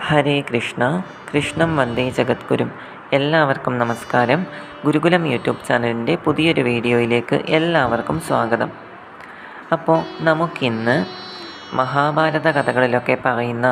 ഹരേ കൃഷ്ണ. കൃഷ്ണം വന്ദേ ജഗദ്ഗുരും. എല്ലാവർക്കും നമസ്കാരം. ഗുരുകുലം യൂട്യൂബ് ചാനലിൻ്റെ പുതിയൊരു വീഡിയോയിലേക്ക് എല്ലാവർക്കും സ്വാഗതം. അപ്പോൾ നമുക്കിന്ന് മഹാഭാരത കഥകളിലൊക്കെ പറയുന്ന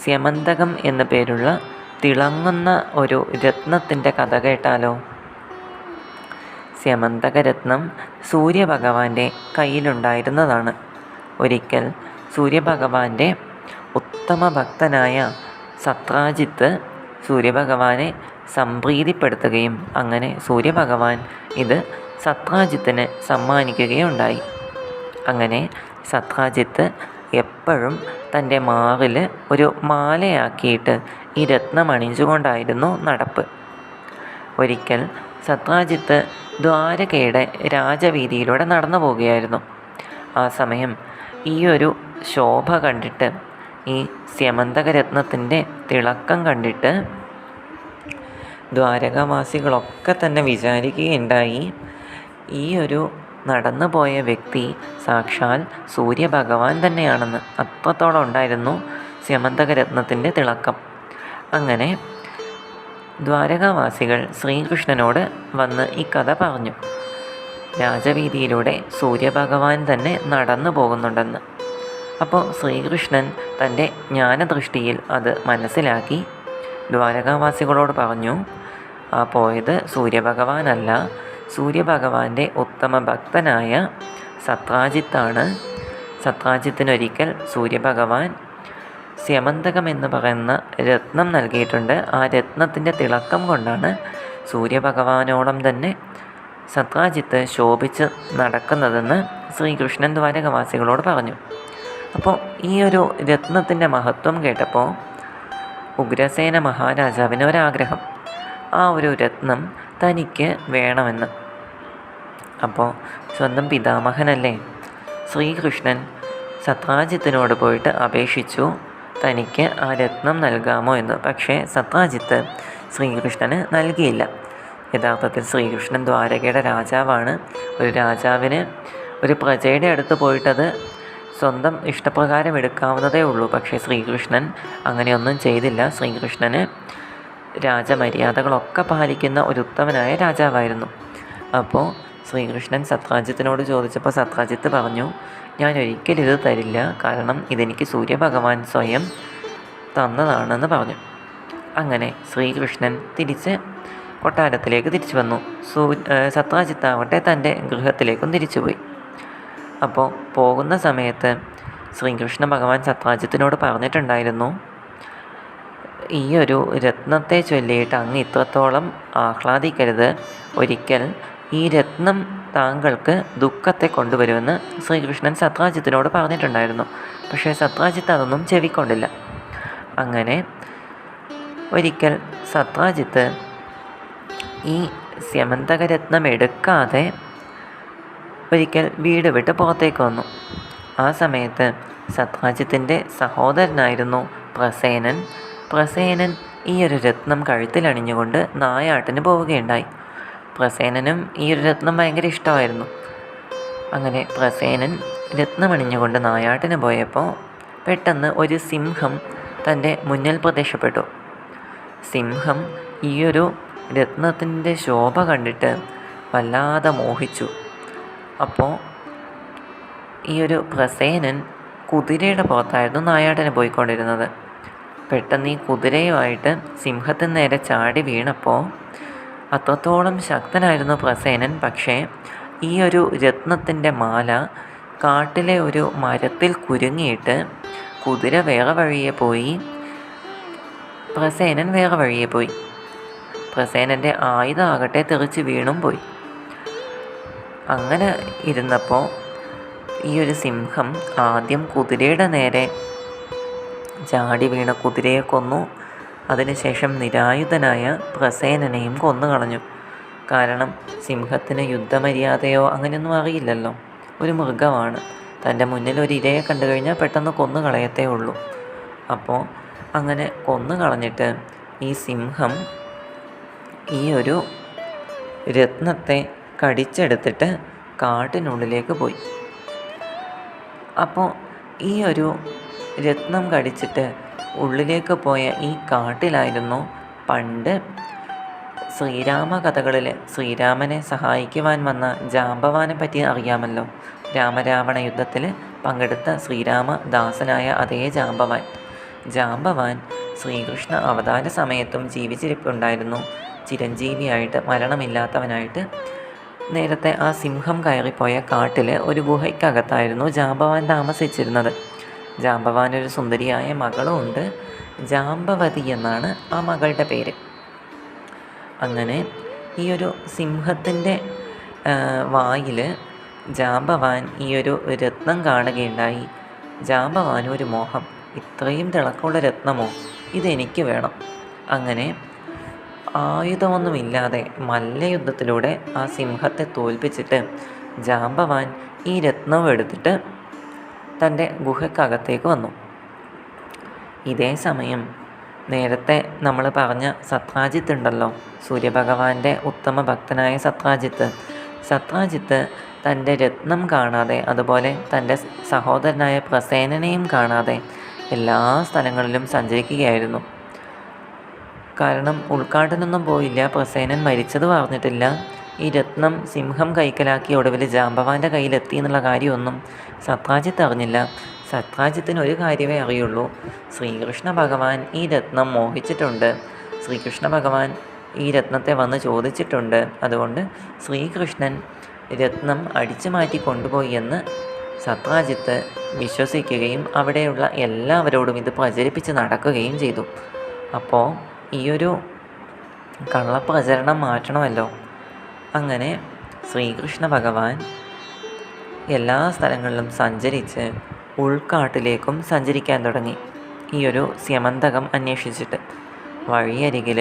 സ്യമന്തകം എന്നു പേരുള്ള തിളങ്ങുന്ന ഒരു രത്നത്തിൻ്റെ കഥ കേട്ടാലോ? സ്യമന്തകരത്നം സൂര്യഭഗവാന്റെ കയ്യിലുണ്ടായിരുന്നതാണ്. ഒരിക്കൽ സൂര്യഭഗവാന്റെ ഉത്തമ ഭക്തനായ സത്രാജിത്ത് സൂര്യഭഗവാനെ സംപ്രീതിപ്പെടുത്തുകയും അങ്ങനെ സൂര്യഭഗവാൻ ഇത് സത്രാജിത്തിന് സമ്മാനിക്കുകയുണ്ടായി. അങ്ങനെ സത്രാജിത്ത് എപ്പോഴും തൻ്റെ മാറിൽ ഒരു മാലയാക്കിയിട്ട് ഈ രത്നം അണിഞ്ഞുകൊണ്ടായിരുന്നു നടപ്പ്. ഒരിക്കൽ സത്രാജിത്ത് ദ്വാരകയുടെ രാജവീതിയിലൂടെ നടന്നു പോവുകയായിരുന്നു. ആ സമയം ഈ ഒരു ശോഭ കണ്ടിട്ട്, ഈ സ്യമന്തകരത്നത്തിൻ്റെ തിളക്കം കണ്ടിട്ട് ദ്വാരകാവാസികളൊക്കെ തന്നെ വിചാരിക്കുകയുണ്ടായി, ഈ ഒരു നടന്നു പോയ വ്യക്തി സാക്ഷാൽ സൂര്യഭഗവാൻ തന്നെയാണെന്ന്. അത്രത്തോളം ഉണ്ടായിരുന്നു സ്യമന്തകരത്നത്തിൻ്റെ തിളക്കം. അങ്ങനെ ദ്വാരകാവാസികൾ ശ്രീകൃഷ്ണനോട് വന്ന് ഈ കഥ പറഞ്ഞു. രാജവീതിയിലൂടെ സൂര്യഭഗവാൻ തന്നെ നടന്നു പോകുന്നുണ്ടെന്ന്. അപ്പോൾ ശ്രീകൃഷ്ണൻ തൻ്റെ ജ്ഞാനദൃഷ്ടിയിൽ അത് മനസ്സിലാക്കി ദ്വാരകാവാസികളോട് പറഞ്ഞു, ആ പോയത് സൂര്യഭഗവാനല്ല, സൂര്യഭഗവാന്റെ ഉത്തമ ഭക്തനായ സത്രാജിത്താണ്. സത്രാജിത്തിനൊരിക്കൽ സൂര്യഭഗവാൻ സ്യമന്തകം എന്ന് പറയുന്ന രത്നം നൽകിയിട്ടുണ്ട്. ആ രത്നത്തിൻ്റെ തിളക്കം കൊണ്ടാണ് സൂര്യഭഗവാനോളം തന്നെ സത്രാജിത്ത് ശോഭിച്ച് നടക്കുന്നതെന്ന് ശ്രീകൃഷ്ണൻ ദ്വാരകവാസികളോട് പറഞ്ഞു. അപ്പോൾ ഈ ഒരു രത്നത്തിൻ്റെ മഹത്വം കേട്ടപ്പോൾ ഉഗ്രസേന മഹാരാജാവിന് ഒരാഗ്രഹം, ആ ഒരു രത്നം തനിക്ക് വേണമെന്ന്. അപ്പോൾ സ്വന്തം പിതാമഹനല്ലേ ശ്രീകൃഷ്ണൻ സത്രാജിത്തിനോട് പോയിട്ട് അപേക്ഷിച്ചു, തനിക്ക് ആ രത്നം നൽകാമോ എന്ന്. പക്ഷേ സത്രാജിത്ത് ശ്രീകൃഷ്ണന് നൽകിയില്ല. യഥാർത്ഥത്തിൽ ശ്രീകൃഷ്ണൻ ദ്വാരകയുടെ രാജാവാണ്. ഒരു രാജാവിന് ഒരു പ്രജയുടെ അടുത്ത് പോയിട്ടത് സ്വന്തം ഇഷ്ടപ്രകാരം എടുക്കാവുന്നതേ ഉള്ളൂ. പക്ഷേ ശ്രീകൃഷ്ണൻ അങ്ങനെയൊന്നും ചെയ്തില്ല. ശ്രീകൃഷ്ണന് രാജമര്യാദകളൊക്കെ പാലിക്കുന്ന ഒരു ഉത്തമനായ രാജാവായിരുന്നു. അപ്പോൾ ശ്രീകൃഷ്ണൻ സത്രാജിത്തിനോട് ചോദിച്ചപ്പോൾ സത്രാജിത്ത് പറഞ്ഞു, ഞാൻ ഒരിക്കലും ഇത് തരില്ല, കാരണം ഇതെനിക്ക് സൂര്യഭഗവാൻ സ്വയം തന്നതാണെന്ന് പറഞ്ഞു. അങ്ങനെ ശ്രീകൃഷ്ണൻ തിരിച്ച് കൊട്ടാരത്തിലേക്ക് തിരിച്ചു വന്നു. സത്രാജിത്താവട്ടെ തൻ്റെ ഗൃഹത്തിലേക്കും തിരിച്ചുപോയി. അപ്പോൾ പോകുന്ന സമയത്ത് ശ്രീകൃഷ്ണ ഭഗവാൻ സത്രാജിത്തിനോട് പറഞ്ഞിട്ടുണ്ടായിരുന്നു, ഈ ഒരു രത്നത്തെ ചൊല്ലിയിട്ട് അങ്ങ് ഇത്രത്തോളം ആഹ്ലാദിക്കരുത്. ഒരിക്കൽ ഈ രത്നം താങ്കൾക്ക് ദുഃഖത്തെ കൊണ്ടുവരുമെന്ന് ശ്രീകൃഷ്ണൻ സത്രാജിത്തിനോട് പറഞ്ഞിട്ടുണ്ടായിരുന്നു. പക്ഷേ സത്രാജിത്ത് അതൊന്നും ചെവിക്കൊണ്ടില്ല. അങ്ങനെ ഒരിക്കൽ സത്രാജിത്ത് ഈ സ്യമന്തകരത്നം എടുക്കാതെ ഒരിക്കൽ വീട് വിട്ട് പുറത്തേക്ക് വന്നു. ആ സമയത്ത് സത്രാജിത്തിൻ്റെ സഹോദരനായിരുന്നു പ്രസേനൻ. പ്രസേനൻ ഈ ഒരു രത്നം കഴുത്തിലണിഞ്ഞുകൊണ്ട് നായാട്ടിന് പോവുകയുണ്ടായി. പ്രസേനനും ഈ ഒരു രത്നം ഭയങ്കര ഇഷ്ടമായിരുന്നു. അങ്ങനെ പ്രസേനൻ രത്നമണിഞ്ഞുകൊണ്ട് നായാട്ടിന് പോയപ്പോൾ പെട്ടെന്ന് ഒരു സിംഹം തൻ്റെ മുന്നിൽ പ്രത്യക്ഷപ്പെട്ടു. സിംഹം ഈ ഒരു രത്നത്തിൻ്റെ ശോഭ കണ്ടിട്ട് വല്ലാതെ മോഹിച്ചു. അപ്പോൾ ഈ ഒരു പ്രസേനൻ കുതിരയുടെ പുറത്തായിരുന്നു നായാട്ടിന് പോയിക്കൊണ്ടിരുന്നത്. പെട്ടെന്ന് ഈ കുതിരയുമായിട്ട് സിംഹത്തിന് നേരെ ചാടി വീണപ്പോൾ അത്രത്തോളം ശക്തനായിരുന്നു പ്രസേനൻ. പക്ഷേ ഈ ഒരു രത്നത്തിൻ്റെ മാല കാട്ടിലെ ഒരു മരത്തിൽ കുരുങ്ങിയിട്ട് കുതിര വേറെ വഴിയെ പോയി, പ്രസേനൻ വേറെ വഴിയെ പോയി. പ്രസേനൻ്റെ ആയുധമാകട്ടെ തെറിച്ച് വീണും പോയി. അങ്ങനെ ഇരുന്നപ്പോൾ ഈ ഒരു സിംഹം ആദ്യം കുതിരയുടെ നേരെ ചാടി വീണ കുതിരയെ കൊന്നു. അതിനുശേഷം നിരായുധനായ പ്രസേനനെയും കൊന്നുകളഞ്ഞു. കാരണം സിംഹത്തിന് യുദ്ധമര്യാദയോ അങ്ങനെയൊന്നും അറിയില്ലല്ലോ. ഒരു മൃഗമാണ്. തൻ്റെ മുന്നിൽ ഒരു ഇരയെ കണ്ടു കഴിഞ്ഞാൽ പെട്ടെന്ന് കൊന്നു കളയത്തേ ഉള്ളൂ. അപ്പോൾ അങ്ങനെ കൊന്നു കളഞ്ഞിട്ട് ഈ സിംഹം ഈ ഒരു രത്നത്തെ കടിച്ചെടുത്തിട്ട് കാട്ടിനുള്ളിലേക്ക് പോയി. അപ്പോൾ ഈ ഒരു രത്നം കടിച്ചിട്ട് ഉള്ളിലേക്ക് പോയ ഈ കാട്ടിലായിരുന്നു പണ്ട് ശ്രീരാമ കഥകളിൽ ശ്രീരാമനെ സഹായിക്കുവാൻ വന്ന ജാമ്പവാനെ പറ്റി അറിയാമല്ലോ. രാമരാവണ യുദ്ധത്തിൽ പങ്കെടുത്ത ശ്രീരാമദാസനായ അതേ ജാമ്പവാൻ. ജാമ്പവാൻ ശ്രീകൃഷ്ണ അവതാര സമയത്തും ജീവിച്ചിരിപ്പുണ്ടായിരുന്നു. ചിരഞ്ജീവിയായിട്ട്, മരണമില്ലാത്തവനായിട്ട്. നേരത്തെ ആ സിംഹം കയറിപ്പോയ കാട്ടിൽ ഒരു ഗുഹയ്ക്കകത്തായിരുന്നു ജാമ്പവാൻ താമസിച്ചിരുന്നത്. ജാമ്പവാനൊരു സുന്ദരിയായ മകളും ഉണ്ട്. ജാമ്പവതി എന്നാണ് ആ മകളുടെ പേര്. അങ്ങനെ ഈ ഒരു സിംഹത്തിൻ്റെ വായിൽ ജാമ്പവാൻ ഈ ഒരു രത്നം കാണുകയുണ്ടായി. ജാമ്പവാനും ഒരു മോഹം, ഇത്രയും തിളക്കമുള്ള രത്നമോ, ഇതെനിക്ക് വേണം. അങ്ങനെ ആയുധമൊന്നുമില്ലാതെ മല്ലയുദ്ധത്തിലൂടെ ആ സിംഹത്തെ തോൽപ്പിച്ചിട്ട് ജാമ്പവാൻ ഈ രത്നവും എടുത്തിട്ട് തൻ്റെ ഗുഹയ്ക്കകത്തേക്ക് വന്നു. ഇതേ സമയം നേരത്തെ നമ്മൾ പറഞ്ഞ സത്രാജിത്ത് ഉണ്ടല്ലോ, സൂര്യഭഗവാന്റെ ഉത്തമ ഭക്തനായ സത്രാജിത്ത് തൻ്റെ രത്നം കാണാതെ, അതുപോലെ തൻ്റെ സഹോദരനായ പ്രസേനനെയും കാണാതെ എല്ലാ സ്ഥലങ്ങളിലും സഞ്ചരിക്കുകയായിരുന്നു. കാരണം ഉൾക്കാട്ടിനൊന്നും പോയില്ല, പ്രസേനൻ മരിച്ചത് പറഞ്ഞിട്ടില്ല. ഈ രത്നം സിംഹം കൈക്കലാക്കി ഒടുവിൽ ജാമ്പവാൻ്റെ കയ്യിലെത്തി എന്നുള്ള കാര്യമൊന്നും സത്രാജിത്ത് അറിഞ്ഞില്ല. സത്രാജിത്തിന് ഒരു കാര്യമേ അറിയുള്ളൂ, ശ്രീകൃഷ്ണ ഭഗവാൻ ഈ രത്നം മോഹിച്ചിട്ടുണ്ട്, ശ്രീകൃഷ്ണ ഭഗവാൻ ഈ രത്നത്തെ വന്ന് ചോദിച്ചിട്ടുണ്ട്, അതുകൊണ്ട് ശ്രീകൃഷ്ണൻ രത്നം അടിച്ചു മാറ്റി കൊണ്ടുപോയി എന്ന് സത്രാജിത്ത് വിശ്വസിക്കുകയും അവിടെയുള്ള എല്ലാവരോടും ഇത് പ്രചരിപ്പിച്ച് നടക്കുകയും ചെയ്തു. അപ്പോൾ ഈയൊരു കള്ളപ്രചരണം മാറ്റണമല്ലോ. അങ്ങനെ ശ്രീകൃഷ്ണ ഭഗവാൻ എല്ലാ സ്ഥലങ്ങളിലും സഞ്ചരിച്ച് ഉൾക്കാട്ടിലേക്കും സഞ്ചരിക്കാൻ തുടങ്ങി. ഈ ഒരു സ്യമന്തകം അന്വേഷിച്ചിട്ട് വഴിയരികിൽ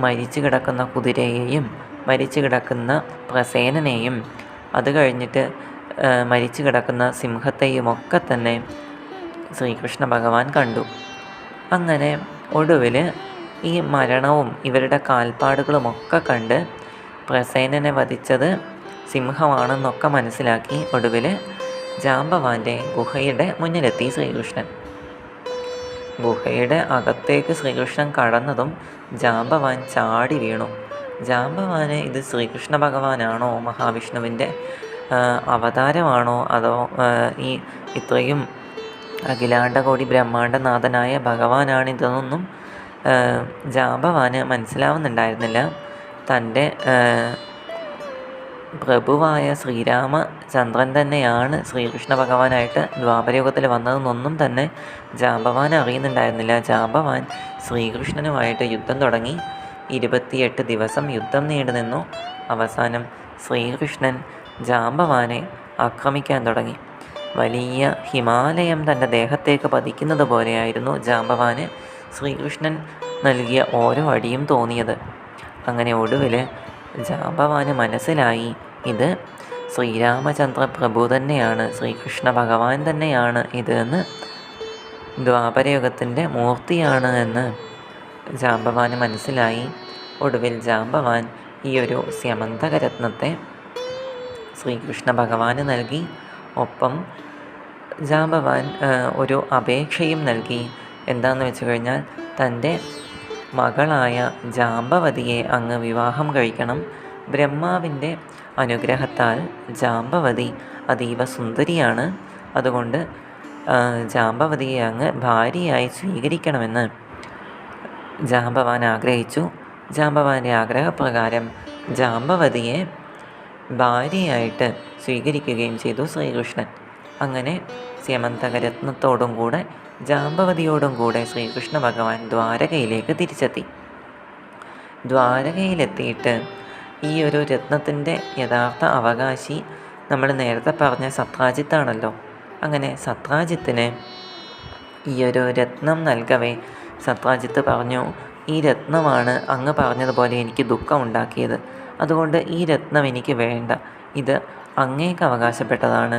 മരിച്ചു കിടക്കുന്ന കുതിരയെയും മരിച്ചു കിടക്കുന്ന പ്രസേനനെയും അത് കഴിഞ്ഞിട്ട് മരിച്ചു കിടക്കുന്ന സിംഹത്തെയും ഒക്കെ തന്നെ ശ്രീകൃഷ്ണ ഭഗവാൻ കണ്ടു. അങ്ങനെ ഒടുവിൽ ഈ മരണവും ഇവരുടെ കാൽപ്പാടുകളുമൊക്കെ കണ്ട് പ്രസേനനെ വധിച്ചത് സിംഹമാണെന്നൊക്കെ മനസ്സിലാക്കി ഒടുവിൽ ജാമ്പവാൻ്റെ ഗുഹയുടെ മുന്നിലെത്തി ശ്രീകൃഷ്ണൻ. ഗുഹയുടെ അകത്തേക്ക് ശ്രീകൃഷ്ണൻ കടന്നതും ജാമ്പവാൻ ചാടി വീണു. ജാമ്പവാന് ഇത് ശ്രീകൃഷ്ണ ഭഗവാനാണോ, മഹാവിഷ്ണുവിൻ്റെ അവതാരമാണോ, അതോ ഈ ഇത്രയും അഖിലാണ്ടകോടി ബ്രഹ്മാണ്ടനാഥനായ ഭഗവാനാണിതെന്നൊന്നും ജാമ്പവാന് മനസ്സിലാവുന്നുണ്ടായിരുന്നില്ല. തൻ്റെ പ്രഭുവായ ശ്രീരാമചന്ദ്രൻ തന്നെയാണ് ശ്രീകൃഷ്ണ ഭഗവാനായിട്ട് ദ്വാപരയുഗത്തിൽ വന്നതെന്നൊന്നും തന്നെ ജാമ്പവാൻ അറിയുന്നുണ്ടായിരുന്നില്ല. ജാമ്പവാൻ ശ്രീകൃഷ്ണനുമായിട്ട് യുദ്ധം തുടങ്ങി. 28 ദിവസം യുദ്ധം നീണ്ടു നിന്നു. അവസാനം ശ്രീകൃഷ്ണൻ ജാമ്പവാനെ ആക്രമിക്കാൻ തുടങ്ങി. വലിയ ഹിമാലയം തൻ്റെ ദേഹത്തേക്ക് പതിക്കുന്നത് പോലെയായിരുന്നു ജാമ്പവാന് ശ്രീകൃഷ്ണൻ നൽകിയ ഓരോ അടിയും തോന്നിയത്. അങ്ങനെ ഒടുവിൽ ജാമ്പവാന് മനസ്സിലായി, ഇത് ശ്രീരാമചന്ദ്ര പ്രഭു തന്നെയാണ്, ശ്രീകൃഷ്ണ ഭഗവാൻ തന്നെയാണ് ഇത് എന്ന്, ദ്വാപരയുഗത്തിൻ്റെ മൂർത്തിയാണ് എന്ന് ജാമ്പവാന് മനസ്സിലായി. ഒടുവിൽ ജാമ്പവാൻ ഈ ഒരു സ്യമന്തകരത്നത്തെ ശ്രീകൃഷ്ണ ഭഗവാന് നൽകി. ഒപ്പം ജാമ്പവാൻ ഒരു അപേക്ഷയും നൽകി. എന്താണെന്ന് വെച്ച് കഴിഞ്ഞാൽ തൻ്റെ മകളായ ജാമ്പവതിയെ അങ്ങ് വിവാഹം കഴിക്കണം. ബ്രഹ്മാവിൻ്റെ അനുഗ്രഹത്താൽ ജാമ്പവതി അതീവ സുന്ദരിയാണ്, അതുകൊണ്ട് ജാമ്പവതിയെ അങ്ങ് ഭാര്യയായി സ്വീകരിക്കണമെന്ന് ജാമ്പവാൻ ആഗ്രഹിച്ചു. ജാമ്പവാൻ്റെ ആഗ്രഹപ്രകാരം ജാമ്പവതിയെ ഭാര്യയായിട്ട് സ്വീകരിക്കുകയും ചെയ്തു ശ്രീകൃഷ്ണൻ. അങ്ങനെ സ്യമന്തകരത്നത്തോടും കൂടെ ജാമ്പവതിയോടും കൂടെ ശ്രീകൃഷ്ണ ഭഗവാൻ ദ്വാരകയിലേക്ക് തിരിച്ചെത്തി. ദ്വാരകയിലെത്തിയിട്ട് ഈ ഒരു രത്നത്തിൻ്റെ യഥാർത്ഥ അവകാശി നമ്മൾ നേരത്തെ പറഞ്ഞ സത്രാജിത്താണല്ലോ. അങ്ങനെ സത്രാജിത്തിന് ഈ ഒരു രത്നം നൽകവേ സത്രാജിത്ത് പറഞ്ഞു, ഈ രത്നമാണ് അങ്ങ് പറഞ്ഞതുപോലെ എനിക്ക് ദുഃഖം ഉണ്ടാക്കിയത്, അതുകൊണ്ട് ഈ രത്നം എനിക്ക് വേണ്ട, ഇത് അങ്ങേക്ക് അവകാശപ്പെട്ടതാണ്,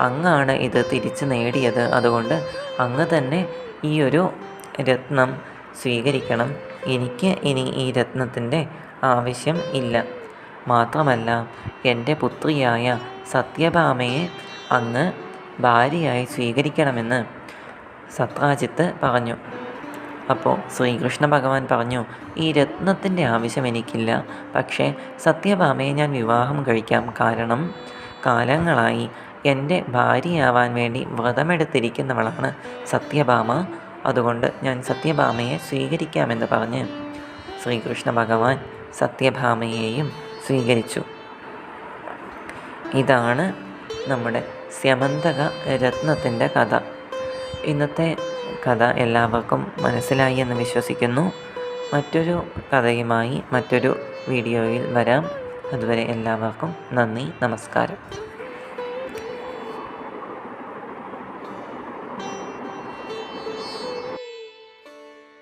അങ്ങാണ് ഇത് തിരിച്ചു നേടിയത്, അതുകൊണ്ട് അങ്ങ് തന്നെ ഈ ഒരു രത്നം സ്വീകരിക്കണം, എനിക്ക് ഇനി ഈ രത്നത്തിൻ്റെ ആവശ്യം ഇല്ല. മാത്രമല്ല എൻ്റെ പുത്രിയായ സത്യഭാമയെ അങ്ങ് ഭാര്യയായി സ്വീകരിക്കണമെന്ന് സത്രാജിത്ത് പറഞ്ഞു. അപ്പോൾ ശ്രീകൃഷ്ണ ഭഗവാൻ പറഞ്ഞു, ഈ രത്നത്തിൻ്റെ ആവശ്യം എനിക്കില്ല. പക്ഷേ സത്യഭാമയെ ഞാൻ വിവാഹം കഴിക്കാം. കാരണം കാലങ്ങളായി എൻ്റെ ഭാര്യയാവാൻ വേണ്ടി വ്രതമെടുത്തിരിക്കുന്നവളാണ് സത്യഭാമ. അതുകൊണ്ട് ഞാൻ സത്യഭാമയെ സ്വീകരിക്കാമെന്ന് പറഞ്ഞ് ശ്രീകൃഷ്ണ ഭഗവാൻ സത്യഭാമയെയും സ്വീകരിച്ചു. ഇതാണ് നമ്മുടെ സ്യമന്തക രത്നത്തിൻ്റെ കഥ. ഇന്നത്തെ കഥ എല്ലാവർക്കും മനസ്സിലായി എന്ന് വിശ്വസിക്കുന്നു. മറ്റൊരു കഥയുമായി മറ്റൊരു വീഡിയോയിൽ വരാം. അതുവരെ എല്ലാവർക്കും നന്ദി, നമസ്കാരം.